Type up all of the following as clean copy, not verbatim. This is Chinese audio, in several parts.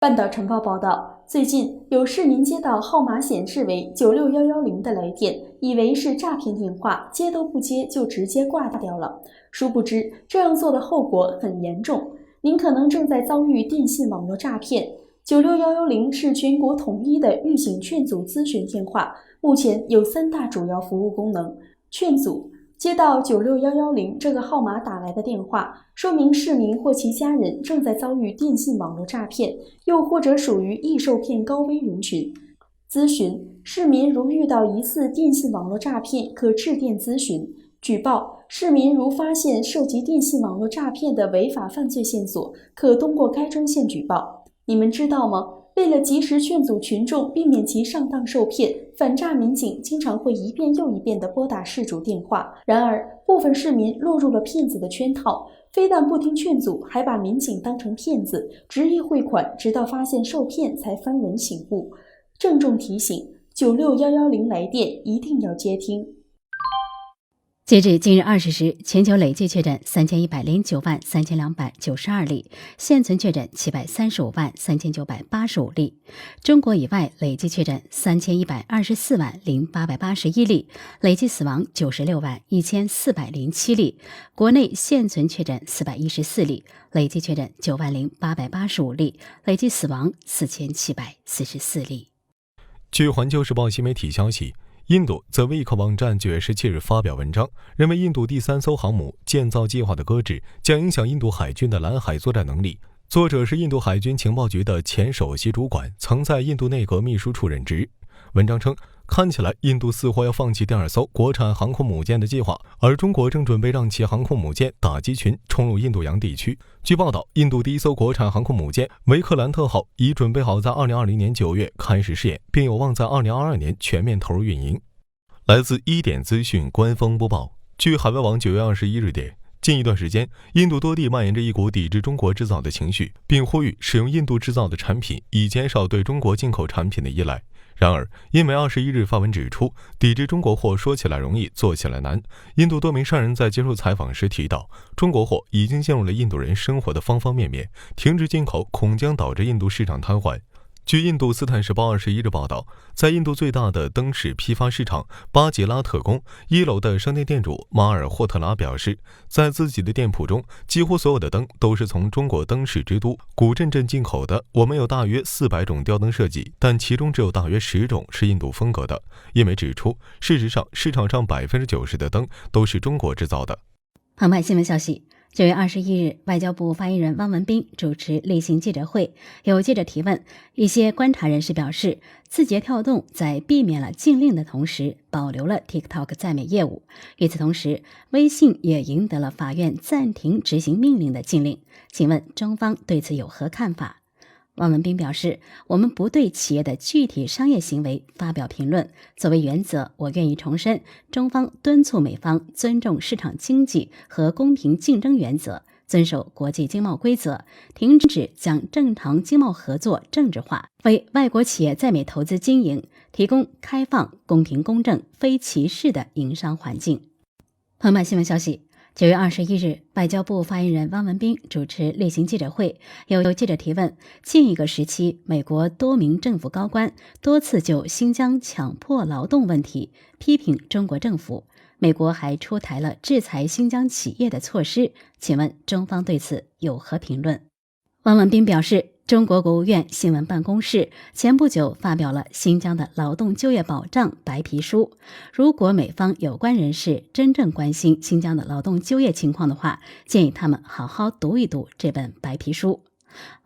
半岛晨报报道，最近有市民接到号码显示为96110的来电，以为是诈骗电话，接都不接就直接挂掉了。殊不知，这样做的后果很严重，您可能正在遭遇电信网络诈骗。96110是全国统一的预警劝阻咨询电话，目前有3大主要服务功能。劝阻。接到96110这个号码打来的电话，说明市民或其家人正在遭遇电信网络诈骗，又或者属于易受骗高危人群。咨询：市民如遇到疑似电信网络诈骗，可致电咨询。举报：市民如发现涉及电信网络诈骗的违法犯罪线索，可通过该专线举报。你们知道吗？为了及时劝阻群众，避免其上当受骗，反诈民警经常会一遍又一遍地拨打事主电话。然而，部分市民落入了骗子的圈套，非但不听劝阻，还把民警当成骗子，执意汇款，直到发现受骗才幡然醒悟。郑重提醒：96110来电一定要接听。截至今日20时，全球累计确诊3109万3292例，现存确诊735万3985例。中国以外累计确诊3124万0881例，累计死亡96万1407例。国内现存确诊414例，累计确诊9万0885例，累计死亡4744例。据环球时报新媒体消息，印度则为一个网站9月17日发表文章，认为印度第3艘航母建造计划的搁置将影响印度海军的蓝海作战能力。作者是印度海军情报局的前首席主管，曾在印度内阁秘书处任职。文章称，看起来印度似乎要放弃第2艘国产航空母舰的计划，而中国正准备让其航空母舰打击群冲入印度洋地区。据报道，印度第1艘国产航空母舰维克兰特号已准备好在2020年9月开始试验，并有望在2022年全面投入运营。来自1点资讯官方播报，据海外网9月21日电，近一段时间，印度多地蔓延着一股抵制中国制造的情绪，并呼吁使用印度制造的产品，以减少对中国进口产品的依赖。然而，印媒21日发文指出，抵制中国货说起来容易，做起来难。印度多名商人在接受采访时提到，中国货已经进入了印度人生活的方方面面，停止进口恐将导致印度市场瘫痪。据印度斯坦时报21日报道，在印度最大的灯饰批发市场巴吉拉特宫1楼的商店店主马尔霍特拉表示，在自己的店铺中，几乎所有的灯都是从中国灯饰之都古镇镇进口的。我们有大约400种吊灯设计，但其中只有大约10种是印度风格的。印媒指出，事实上市场上90%的灯都是中国制造的。澎湃新闻消息，9月21日，外交部发言人汪文斌主持例行记者会，有记者提问，一些观察人士表示，字节跳动在避免了禁令的同时，保留了 TikTok 在美业务。与此同时，微信也赢得了法院暂停执行命令的禁令。请问中方对此有何看法？汪文斌表示，我们不对企业的具体商业行为发表评论。作为原则，我愿意重申，中方敦促美方尊重市场经济和公平竞争原则，遵守国际经贸规则，停止将正常经贸合作政治化，为外国企业在美投资经营提供开放、公平、公正、非歧视的营商环境。澎湃新闻消息，9月21日，外交部发言人汪文斌主持例行记者会，有记者提问，近一个时期，美国多名政府高官多次就新疆强迫劳动问题批评中国政府，美国还出台了制裁新疆企业的措施，请问中方对此有何评论？汪文斌表示，中国国务院新闻办公室前不久发表了新疆的劳动就业保障白皮书。如果美方有关人士真正关心新疆的劳动就业情况的话，建议他们好好读一读这本白皮书。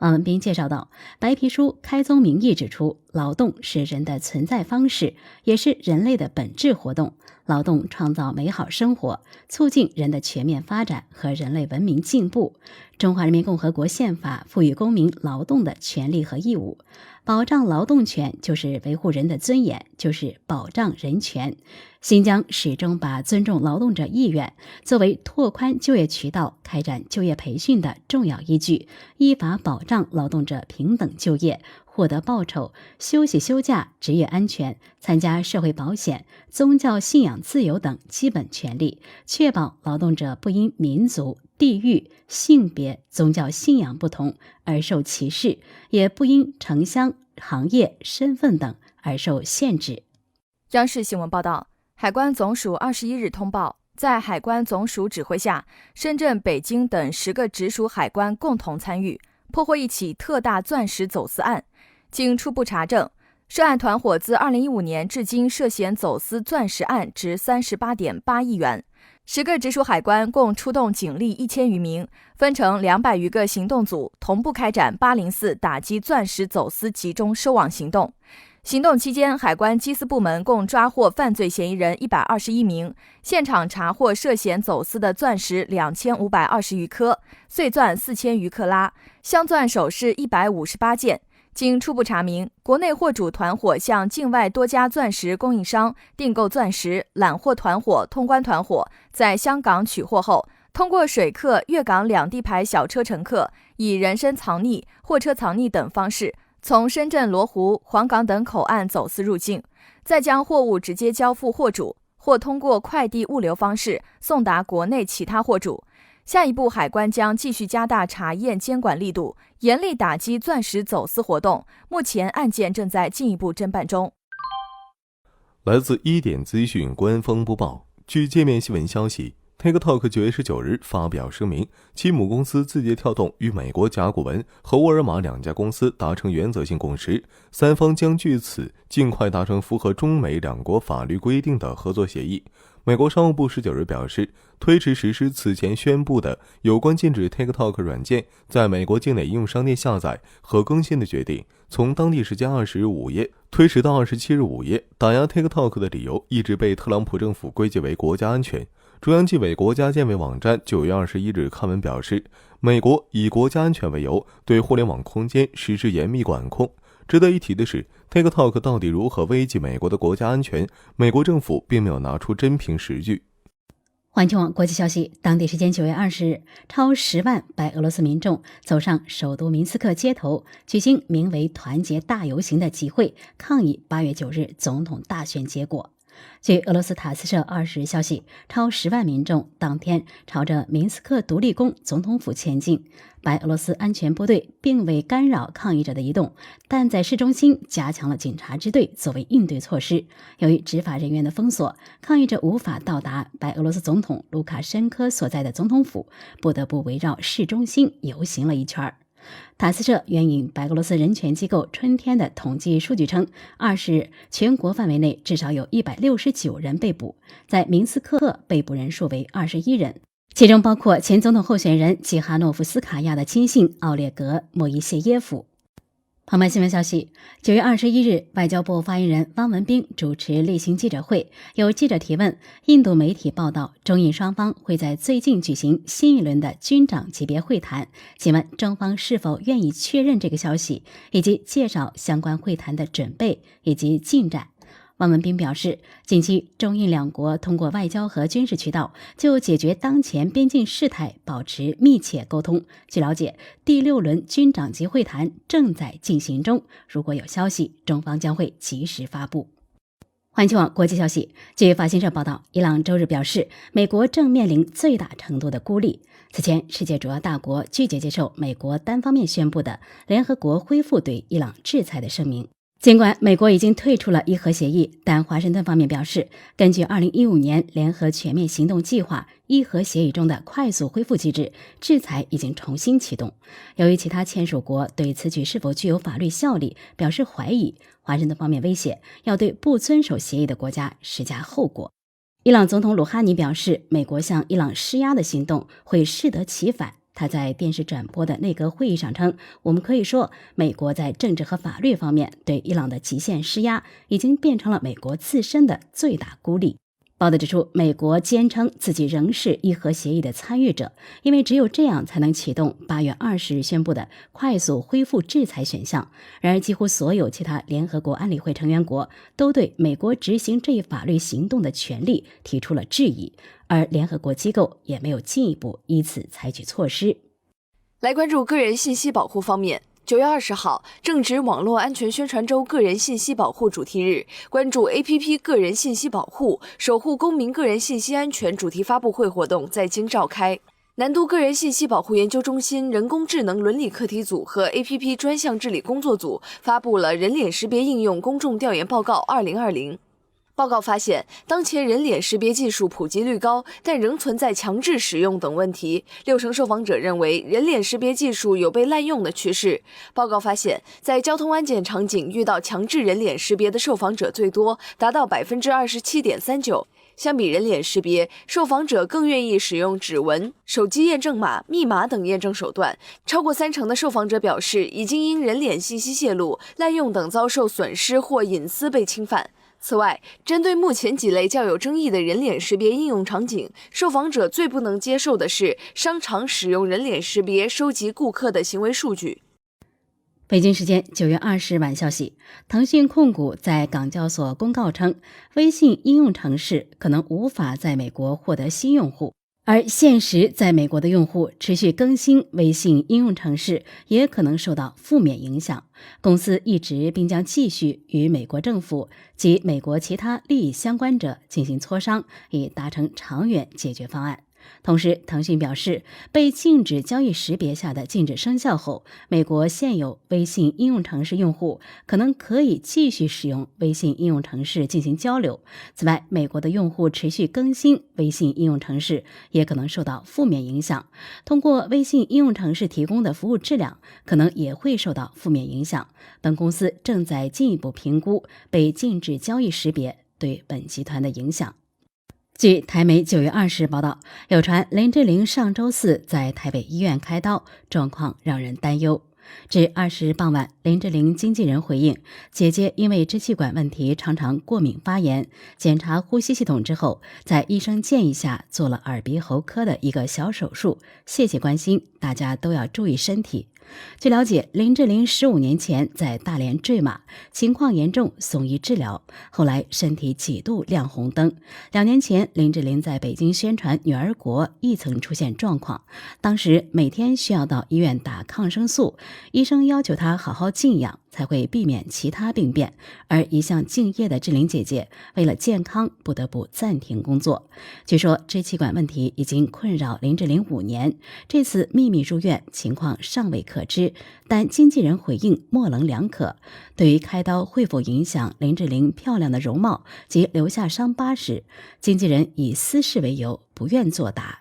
汪文斌介绍到，白皮书开宗明义指出，劳动是人的存在方式，也是人类的本质活动。劳动创造美好生活，促进人的全面发展和人类文明进步。中华人民共和国宪法赋予公民劳动的权利和义务，保障劳动权就是维护人的尊严，就是保障人权。新疆始终把尊重劳动者意愿作为拓宽就业渠道、开展就业培训的重要依据，依法保障劳动者平等就业，获得报酬、休息休假、职业安全、参加社会保险、宗教信仰自由等基本权利，确保劳动者不因民族、地域、性别、宗教信仰不同而受歧视，也不因城乡、行业、身份等而受限制。央视新闻报道，海关总署21日通报，在海关总署指挥下，深圳、北京等10个直属海关共同参与，破获一起特大钻石走私案。经初步查证，涉案团伙自2015年至今涉嫌走私钻石案值38.8亿元。10个直属海关共出动警力1000余名，分成200余个行动组，同步开展804打击钻石走私集中收网行动。行动期间，海关缉私部门共抓获犯罪嫌疑人121名，现场查获涉嫌走私的钻石2520余颗，碎钻4000余克拉，镶钻首饰158件。经初步查明，国内货主团伙向境外多家钻石供应商订购钻石，揽货团伙、通关团伙在香港取货后，通过水客、粤港两地牌小车乘客，以人身藏匿、货车藏匿等方式，从深圳、罗湖、黄冈等口岸走私入境，再将货物直接交付货主，或通过快递物流方式送达国内其他货主。下一步，海关将继续加大查验监管力度，严厉打击钻石走私活动。目前案件正在进一步侦办中。来自1点资讯官方播报，据界面新闻消息，TikTok 9月19日发表声明，其母公司字节跳动与美国甲骨文和沃尔玛2家公司达成原则性共识，三方将据此尽快达成符合中美2国法律规定的合作协议。美国商务部19日表示，推迟实施此前宣布的有关禁止 TikTok 软件在美国境内应用商店下载和更新的决定，从当地时间20日午夜推迟到27日午夜。打压 TikTok 的理由一直被特朗普政府归结为国家安全。中央纪委国家监委网站9月21日刊文表示，美国以国家安全为由，对互联网空间实施严密管控。值得一提的是， TikTok 到底如何危及美国的国家安全，美国政府并没有拿出真凭实据。环球网国际消息，当地时间9月20日，超10万白俄罗斯民众走上首都明斯克街头，举行名为团结大游行的集会，抗议8月9日总统大选结果。据俄罗斯塔斯社20日消息，超10万民众当天朝着明斯克独立宫总统府前进。白俄罗斯安全部队并未干扰抗议者的移动，但在市中心加强了警察支队作为应对措施。由于执法人员的封锁，抗议者无法到达白俄罗斯总统卢卡申科所在的总统府，不得不围绕市中心游行了一圈。塔斯社援引白俄罗斯人权机构春天的统计数据称，20日全国范围内至少有169人被捕，在明斯克被捕人数为21人，其中包括前总统候选人季哈诺夫斯卡娅的亲信奥列格·莫伊谢耶夫。澎湃新闻消息，9月21日，外交部发言人汪文斌主持例行记者会，有记者提问，印度媒体报道中印双方会在最近举行新一轮的军长级别会谈，请问中方是否愿意确认这个消息，以及介绍相关会谈的准备以及进展。汪文斌表示，近期中印两国通过外交和军事渠道就解决当前边境事态保持密切沟通。据了解，第6轮军长级会谈正在进行中，如果有消息，中方将会及时发布。环球网国际消息，据法新社报道，伊朗周日表示，美国正面临最大程度的孤立。此前，世界主要大国拒绝接受美国单方面宣布的联合国恢复对伊朗制裁的声明。尽管美国已经退出了伊核协议，但华盛顿方面表示，根据2015年联合全面行动计划伊核协议中的快速恢复机制，制裁已经重新启动。由于其他签署国对此举是否具有法律效力表示怀疑，华盛顿方面威胁要对不遵守协议的国家施加后果。伊朗总统鲁哈尼表示，美国向伊朗施压的行动会适得其反。他在电视转播的内阁会议上称，我们可以说，美国在政治和法律方面对伊朗的极限施压已经变成了美国自身的最大孤立。报道指出，美国坚称自己仍是伊核协议的参与者，因为只有这样才能启动8月20日宣布的快速恢复制裁选项。然而，几乎所有其他联合国安理会成员国都对美国执行这一法律行动的权利提出了质疑，而联合国机构也没有进一步依此采取措施。来关注个人信息保护方面， 9月20号，正值网络安全宣传周个人信息保护主题日，关注 APP 个人信息保护，守护公民个人信息安全主题发布会活动在京召开。南都个人信息保护研究中心人工智能伦理课题组和 APP 专项治理工作组发布了人脸识别应用公众调研报告2020。报告发现，当前人脸识别技术普及率高，但仍存在强制使用等问题。60%受访者认为人脸识别技术有被滥用的趋势。报告发现，在交通安检场景遇到强制人脸识别的受访者最多，达到27.39%。相比人脸识别，受访者更愿意使用指纹、手机验证码、密码等验证手段。超过30%的受访者表示，已经因人脸信息泄露、滥用等遭受损失或隐私被侵犯。此外，针对目前几类较有争议的人脸识别应用场景，受访者最不能接受的是商场使用人脸识别收集顾客的行为数据。北京时间9月20日晚消息，腾讯控股在港交所公告称，微信应用程式可能无法在美国获得新用户。而现时在美国的用户持续更新微信应用程式，也可能受到负面影响。公司一直并将继续与美国政府及美国其他利益相关者进行磋商，以达成长远解决方案。同时，腾讯表示，被禁止交易识别下的禁止生效后，美国现有微信应用程式用户可能可以继续使用微信应用程式进行交流。此外，美国的用户持续更新微信应用程式也可能受到负面影响，通过微信应用程式提供的服务质量可能也会受到负面影响。本公司正在进一步评估被禁止交易识别对本集团的影响。据台媒9月20日报道，有传林志玲上周四在台北医院开刀，状况让人担忧。至20日傍晚，林志玲经纪人回应，姐姐因为支气管问题常常过敏发炎，检查呼吸系统之后，在医生建议下做了耳鼻喉科的一个小手术，谢谢关心，大家都要注意身体。据了解，林志玲15年前在大连坠马，情况严重，送医治疗，后来身体几度亮红灯。2年前，林志玲在北京宣传女儿国亦曾出现状况，当时每天需要到医院打抗生素，医生要求她好好静养，才会避免其他病变。而一向敬业的志玲姐姐为了健康不得不暂停工作。据说支气管问题已经困扰林志玲5年，这次秘密入院，情况尚未可知，但经纪人回应模棱两可。对于开刀会否影响林志玲漂亮的容貌及留下伤疤时，经纪人以私事为由不愿作答。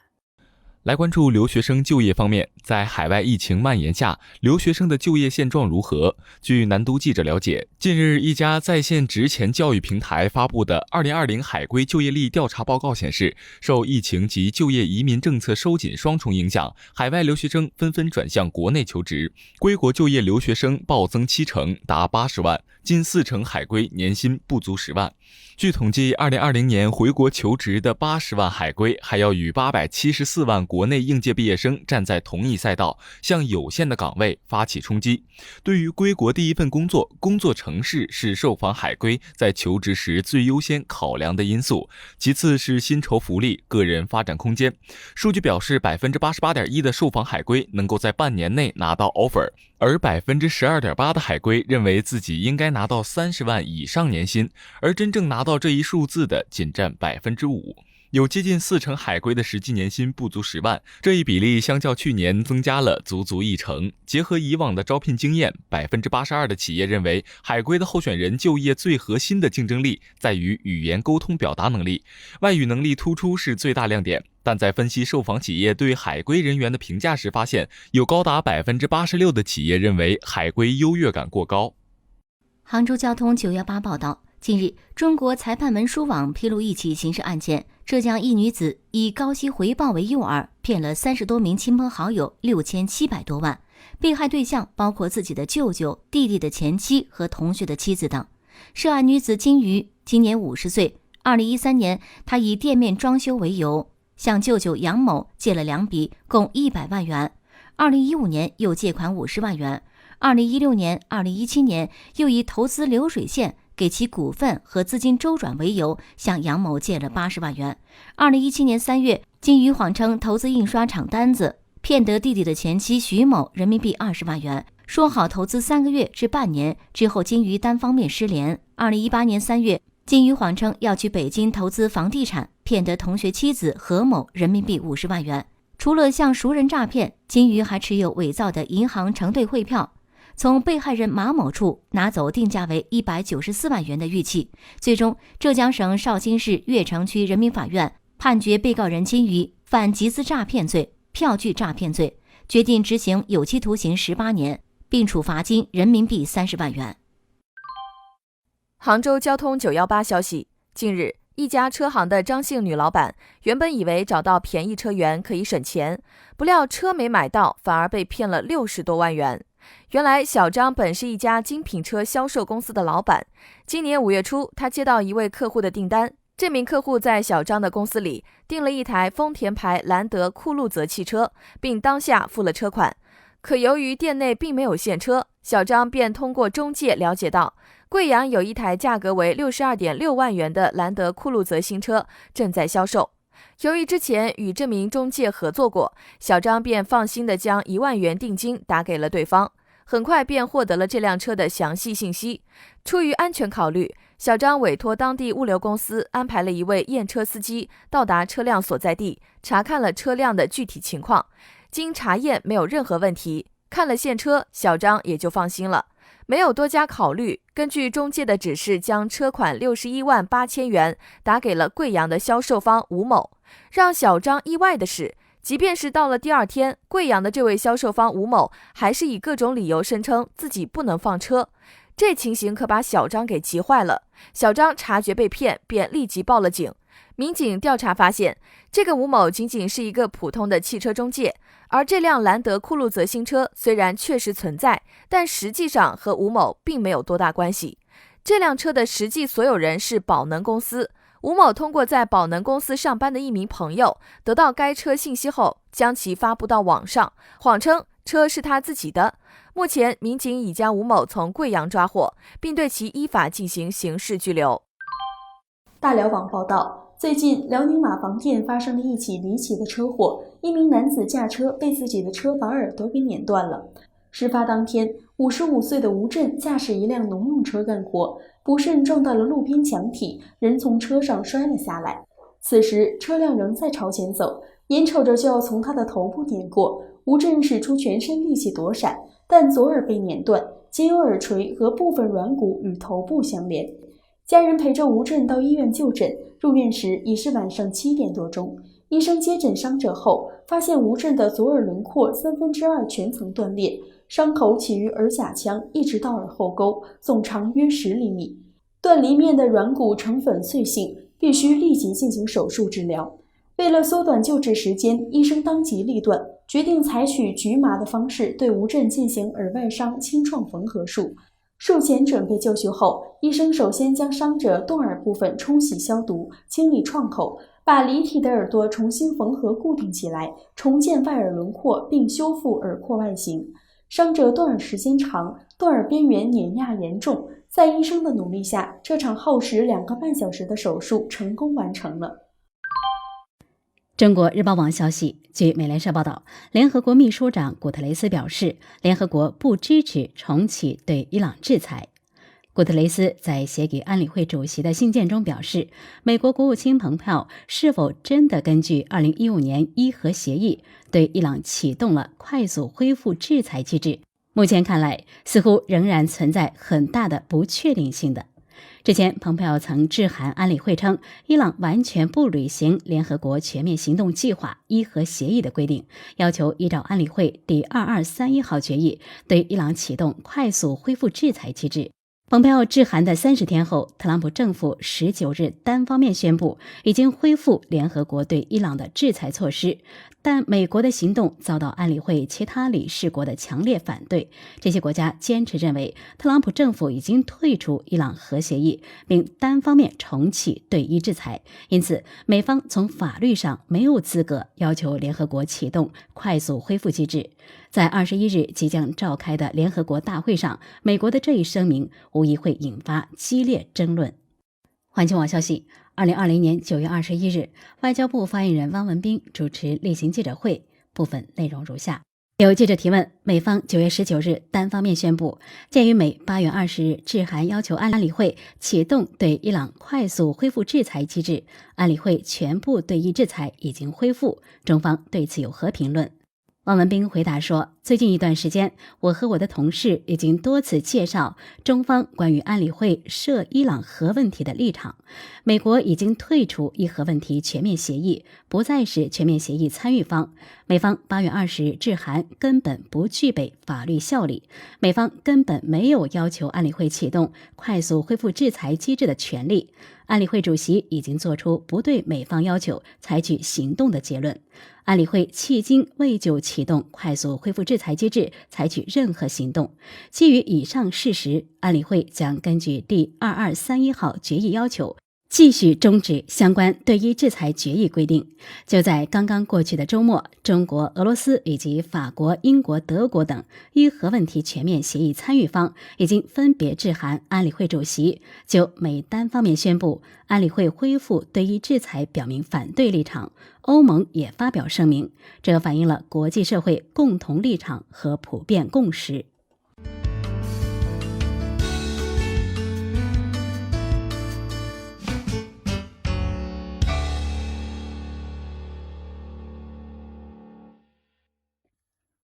来关注留学生就业方面，在海外疫情蔓延下，留学生的就业现状如何？据南都记者了解，近日一家在线职前教育平台发布的2020海归就业力调查报告显示，受疫情及就业移民政策收紧双重影响，海外留学生纷纷转向国内求职，归国就业留学生暴增70%，达80万，近40%海归年薪不足10万。据统计，2020年回国求职的80万海归，还要与874万国内应届毕业生站在同一赛道，向有限的岗位发起冲击。对于归国第一份工作，工作城市是受访海归在求职时最优先考量的因素，其次是薪酬福利、个人发展空间。数据表示，88.1%的受访海归能够在半年内拿到 offer，而12.8%的海归认为自己应该拿到30万以上年薪，而真正拿到这一数字的仅占5%。有接近40%海归的实际年薪不足10万，这一比例相较去年增加了足足1%。结合以往的招聘经验，82%的企业认为海归的候选人就业最核心的竞争力在于语言沟通表达能力，外语能力突出是最大亮点。但在分析受访企业对海归人员的评价时发现，有高达86%的企业认为海归优越感过高。杭州交通9月8报道，近日，中国裁判文书网披露一起刑事案件，浙江一女子以高息回报为诱饵，骗了30多名亲朋好友6700多万，被害对象包括自己的舅舅、弟弟的前妻和同学的妻子等。涉案女子金鱼今年50岁，2013年，她以店面装修为由，向舅舅杨某借了2笔，共100万元。2015年又借款50万元。2016年、2017年又以投资流水线给其股份和资金周转为由，向杨某借了80万元。2017年3月，金鱼谎称投资印刷厂单子，骗得弟弟的前妻徐某人民币20万元，说好投资3个月至半年之后，金鱼单方面失联。2018年3月，金鱼谎称要去北京投资房地产，骗得同学妻子何某人民币50万元。除了向熟人诈骗，金鱼还持有伪造的银行承兑汇票，从被害人马某处拿走定价为194万元的玉器。最终，浙江省绍兴市越城区人民法院判决被告人金鱼犯集资诈骗罪、票据诈骗罪，决定执行有期徒刑18年，并处罚金人民币30万元。杭州交通918消息，近日，一家车行的张姓女老板原本以为找到便宜车源可以省钱，不料车没买到，反而被骗了60多万元。原来小张本是一家精品车销售公司的老板，今年5月初，他接到一位客户的订单，这名客户在小张的公司里订了一台丰田牌兰德酷路泽汽车，并当下付了车款。可由于店内并没有现车，小张便通过中介了解到，贵阳有一台价格为62.6万元的兰德酷路泽新车正在销售。由于之前与这名中介合作过，小张便放心地将1万元定金打给了对方，很快便获得了这辆车的详细信息。出于安全考虑，小张委托当地物流公司安排了一位验车司机到达车辆所在地，查看了车辆的具体情况。经查验没有任何问题，看了现车，小张也就放心了，没有多加考虑，根据中介的指示，将车款61万8千元打给了贵阳的销售方吴某。让小张意外的是，即便是到了第2天，贵阳的这位销售方吴某还是以各种理由声称自己不能放车。这情形可把小张给急坏了，小张察觉被骗，便立即报了警。民警调查发现，这个吴某仅仅是一个普通的汽车中介，而这辆兰德酷路泽新车虽然确实存在，但实际上和吴某并没有多大关系。这辆车的实际所有人是宝能公司，吴某通过在宝能公司上班的一名朋友得到该车信息后，将其发布到网上，谎称车是他自己的。目前，民警已将吴某从贵阳抓获，并对其依法进行刑事拘留。大辽网报道，最近辽宁马房店发生了一起离奇的车祸，一名男子驾车被自己的车把耳朵给碾断了。事发当天，55岁的吴振驾驶一辆农用车干活，不慎撞到了路边墙体，人从车上摔了下来。此时车辆仍在朝前走，眼瞅着就要从他的头部碾过，吴振使出全身力气躲闪，但左耳被碾断，仅有耳垂和部分软骨与头部相连。家人陪着吴振到医院就诊，入院时已是晚上7点多钟。医生接诊伤者后，发现吴振的左耳轮廓2/3全层断裂，伤口起于耳甲腔，一直到耳后沟，总长约10厘米。断离面的软骨呈粉碎性，必须立即进行手术治疗。为了缩短救治时间，医生当机立断，决定采取局麻的方式对吴振进行耳外伤清创缝合术。术前准备就绪后，医生首先将伤者动耳部分冲洗消毒，清理创口，把离体的耳朵重新缝合固定起来，重建外耳轮廓并修复耳廓外形。伤者断耳时间长，断耳边缘碾压严重，在医生的努力下，这场耗时2个半小时的手术成功完成了。中国日报网消息，据美联社报道，联合国秘书长古特雷斯表示，联合国不支持重启对伊朗制裁。古特雷斯在写给安理会主席的信件中表示，美国国务卿蓬佩奥是否真的根据2015年伊核协议对伊朗启动了快速恢复制裁机制，目前看来似乎仍然存在很大的不确定性的。之前，蓬佩奥曾致函安理会称，伊朗完全不履行联合国全面行动计划伊核协议的规定，要求依照安理会第2231号决议对伊朗启动快速恢复制裁机制。蓬佩奥致函的30天后，特朗普政府19日单方面宣布已经恢复联合国对伊朗的制裁措施，但美国的行动遭到安理会其他理事国的强烈反对。这些国家坚持认为，特朗普政府已经退出伊朗核协议，并单方面重启对伊制裁，因此美方从法律上没有资格要求联合国启动快速恢复机制。在21日即将召开的联合国大会上，美国的这一声明无疑会引发激烈争论。环球网消息，2020年9月21日，外交部发言人汪文斌主持例行记者会，部分内容如下。9有记者提问，美方9月19日单方面宣布，鉴于美8月20日致函要求安理会启动对伊朗快速恢复制裁机制，安理会全部对伊制裁已经恢复，中方对此有何评论？汪文斌回答说，最近一段时间，我和我的同事已经多次介绍中方关于安理会涉伊朗核问题的立场。美国已经退出伊核问题全面协议，不再是全面协议参与方。美方8月20日致函根本不具备法律效力，美方根本没有要求安理会启动快速恢复制裁机制的权利。安理会主席已经做出不对美方要求采取行动的结论。安理会迄今未就启动快速恢复制裁机制采取任何行动。基于以上事实，安理会将根据第2231号决议要求，继续终止相关对伊制裁决议规定。就在刚刚过去的周末，中国、俄罗斯以及法国、英国、德国等伊核问题全面协议参与方已经分别致函安理会主席，就美单方面宣布安理会恢复对伊制裁表明反对立场。欧盟也发表声明，这反映了国际社会共同立场和普遍共识。